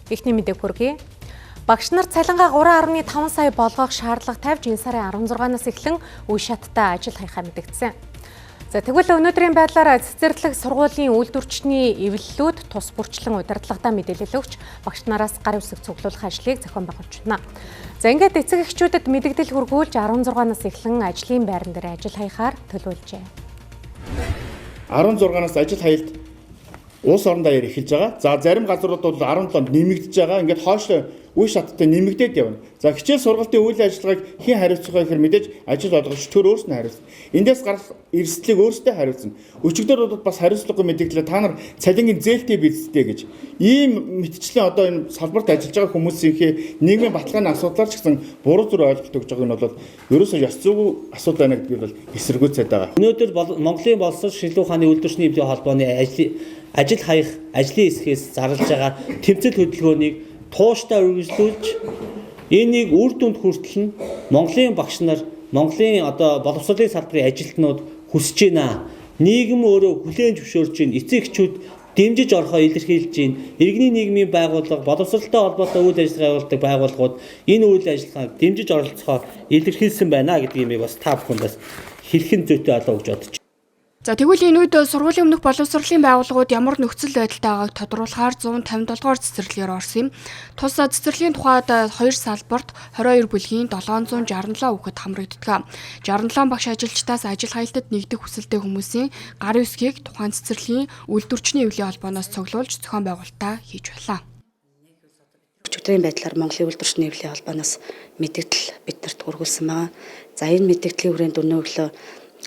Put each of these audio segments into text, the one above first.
Эхний мэдээг хүргэе. Багш нар цалингаа 3.5 сая болгох шаардлага тавьж энэ сарын 16-наас эхлэн үе шаттай ажил хайхаа мэдэгдсэн. За тэгвэл өнөөдрийн байдлаар цэцэрлэг сургуулийн үйлдвэрчний эвлэлүүд тус бүрчлэн удирдлагатай мэдээлэл өгч багш нараас гар үсэг цуглуулах ажлыг зохион байгуулж байна. За ингээд эцэг эхчүүдэд мэдээлэл хүргүүлж 16-наас эхлэн ажлын байран дээр ажил хайхаар төлөвлөжээ. 16-наас ажил хаялт улс орон даяар эхэлж байгаа. За зарим газрууд бол 17-нд нэмэгдэж байгаа. Ингээд хойшлоо үе шаттай нэмэгдээд явна. За хичээл сургалтын үйл ажиллагааг хэн хариуцах вэ гэхээр мэдээж ажил олгогч төр өөрснөө хариуцна. Эндээс гарах эрсдлийг өөрсдөө хариуцна. Өчигдөр бас хариуцлагагүй мэдээлэлээ та нар цалингийн зээлтэй биздэй гэж. Ийм мэтчлийн одоо энэ салбарт ажиллаж байгаа хүмүүсийн нийгмийн баталгааны асуудлаар ч гэсэн буруу зүр ойлголт өгж байгаа нь бол ерөөсөө ёс зүйн асуудал байна гэдгийг бол эсэргүүцээд байгаа. Өнөөдөр Монголын боловсрол шилүү ухааны үйлдвэрчний эвлэлийн холбооны ажил хаях ажлын хэсгээс зарлаж байгаа тэмцэл хөдөлгөөнийг тууштай үргэлжлүүлж энийг үр дүнд хүртэл нь Монголын багш нар, Монголын одоо боловсролын салбарын ажилтнууд хүсэж байна. Нийгэм өөрөө хүлээн зөвшөөрж байна. Эцэг эхчүүд дэмжиж орохоо илэрхийлж байна. Иргэний нийгмийн байгууллага, боловсролтой холбоотой үйл ажиллагаа явуулдаг байгууллагууд энэ үйл ажиллагааг дэмжиж оролцохоо илэрхийлсэн байна гэдгийг бас та бүхэндээ хэрхэн зүйтэй олоо гэж бодож. За тэгвэл энэ үед сургуулийн өмнөх боловсролын байгууллагууд ямар нөхцөл байдалтай байгааг тодруулахаар 157 дугаар цэцэрлэгээр орсон юм. Тус цэцэрлэгийн тухайд 2 салбарт 22 бүлгийн 767 хүүхэд хамрагддаг. 67 багш ажилчдаас ажил хаялтад нэгдэх хүсэлтэй хүмүүсийн гарын үсгийг тухайн цэцэрлэгийн үйлдвэрчний эвлэлийн холбооноос цуглуулж зохион байгуулалтаа хийж байлаа. Өчигдрийн байдлаар Монголын үйлдвэрчний эвлэлийн холбооноос мэдээлэл биднэрт хүргүүлсэн байгаа. За энэ мэдээллийн хүрээнд өнөө өглөө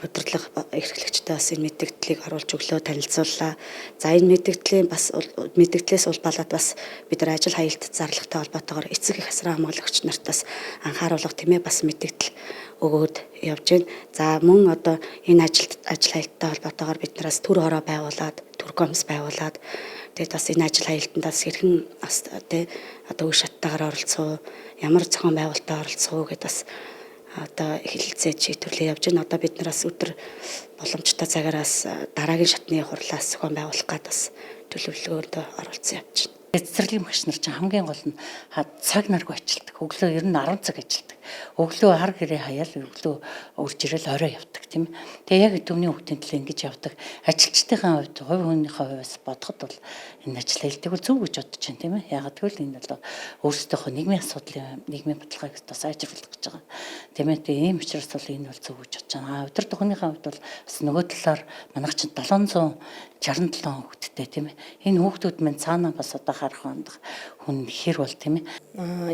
удирдлага эрхлэгчтэй бас энэ мэдээллийг харуулж өглөө танилцууллаа. За энэ мэдээллээс улбалаад бас бид нар ажил хаялт зарлагтай холбоотойгоор эцэг их асран хамгаалагч нартаас анхааруулга тэмээ бас мэдээлэл өгөөд явж байна. За мөн одоо энэ ажил хаялттай холбоотойгоор бид нараас төр хороо байгуулад, төркомс байгуулад тэгээд бас энэ ажил хаялтандаас хэрхэн бас одоо үе шаттайгаар оролцоо, ямар зохион байгуулалтад оролцоо гэдээ бас одоо хэлэлцээ шийдвэрлээ явж байна. Одоо бид нараас өдөр боломжтой цагаараас дараагийн шатны хурлаас зохион байгуулах гэдэг бас төлөвлөгөөнд оролцсон явж байна. Цэцэрлэгийн багш нар чинь хамгийн гол нь цаг наргүй ажилтдаг. Өглөө ер нь 10 цаг ажилтдаг. Өглөө хар гэрээ хаяал өглөө урж ирэл орой явдаг тийм ээ. Тэгээ яг төвний хүүхдийн төлөө ингэж явдаг. Ажилчдын хувьд хувь хүнийхээ хувьас бодоход бол энэ ажил хаялтыг зөв гэж бодож байна тийм ээ. Ягаад гэвэл энэ бол өөрсдийнхөө нийгмийн асуудлын нийгмийн баталгааг бас сайжруулах гэж байгаа. Тийм ээ. Тэгээ ийм учраас бол энэ бол зөв гэж бодож байна. Өдөр тухнийхээ хувьд бол бас нөгөө талаар манайх чинь 767 хүүхэдтэй тийм ээ. Энэ хүүхдүүд минь цаанаа бас одоо харах хүн хэр бол тийм ээ.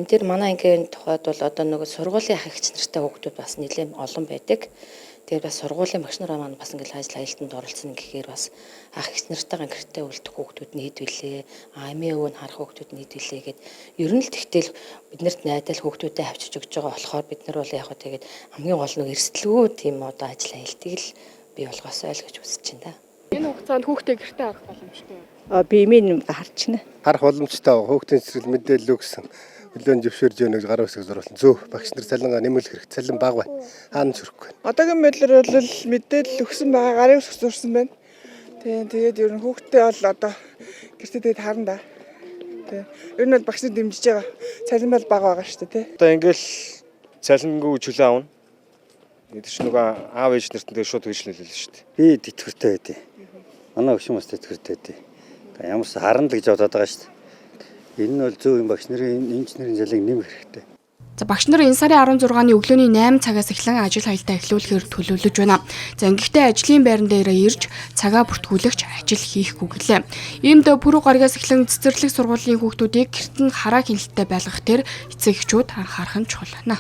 Энэ дээр манай ангийн тухайд бол одоо нөгөө сургуулийн хагч нартай хүүхдүүд бас нэлээд олон байдаг. Тэгээд бас сургуулийн багш нараа маань бас ингээл ажил хаялтанд оролцсон гэхээр бас хагч нартайгаа гэртээ үлдэх хүүхдүүд нийтвэлээ, амийн өвөө нь харах хүүхдүүд нийтвэлээ гэд ер нь л тэгтэл биднэрт найдал хүүхдүүдэд авчиж өгч байгаа болохоор бид нар бол яг хөө тэгээд хамгийн гол нь эрсдэлгүй тийм одоо ажил хаялтыг л бий болгосоо л гэж үзэж байна да. Энэ хугацаанд хүүхдээ гэртээ авах боломжтой. Би имийн харчихна. Харах боломжтой хүүхдийн цэцэрлэг мэдээлэл өгсөн. Хөлөөнд зөвшөөрж өгнө гэж гар үсэг зуруулсан. Зөв багш нар цалингаа нэмүүлэх хэрэг. Цалин бага байна. Хаана чөрөхгүй. Одоогийн байдлаар бол мэдээлэл өгсөн байгаа, гарын үсэг зурсан байна. Тэгээд ер нь хүүхдээ бол одоо гэртээ тэгээд харна да. Ер нь бол багш нар дэмжиж байгаа. Цалин бол бага байгаа шүү дээ тий. Одоо ингээл цалингүй чөлөө аавна. Энд чинь нөгөө аав ээж нарттай шууд хөрчлөлөө шүү дээ. Би тэтгэвртэй байдیں۔ Манай өвчин бас тэтгэвртэй байдیں۔ Ямар ч харна л гэж бодоод байгаа шүү дээ. Энэ нь бол зөв юм багш нарын инженерийн залыг нэмэх хэрэгтэй. За багш нар энэ сарын 16-ны өглөөний 8 цагаас эхлэн ажил хаялтаа эхлүүлэхээр төлөвлөж байна. За ингэхдээ ажлын байран дээрээ ирж цагаа бүртгүүлэгч ажил хийхгүй гэлээ. Иймд пүрэв гаригаас эхлэн цэцэрлэг сургуулийн хүүхдүүдийг гэрт нь хараа хяналттай байлгах тэр эцэг эхчүүд анхаарах нь чухал байна.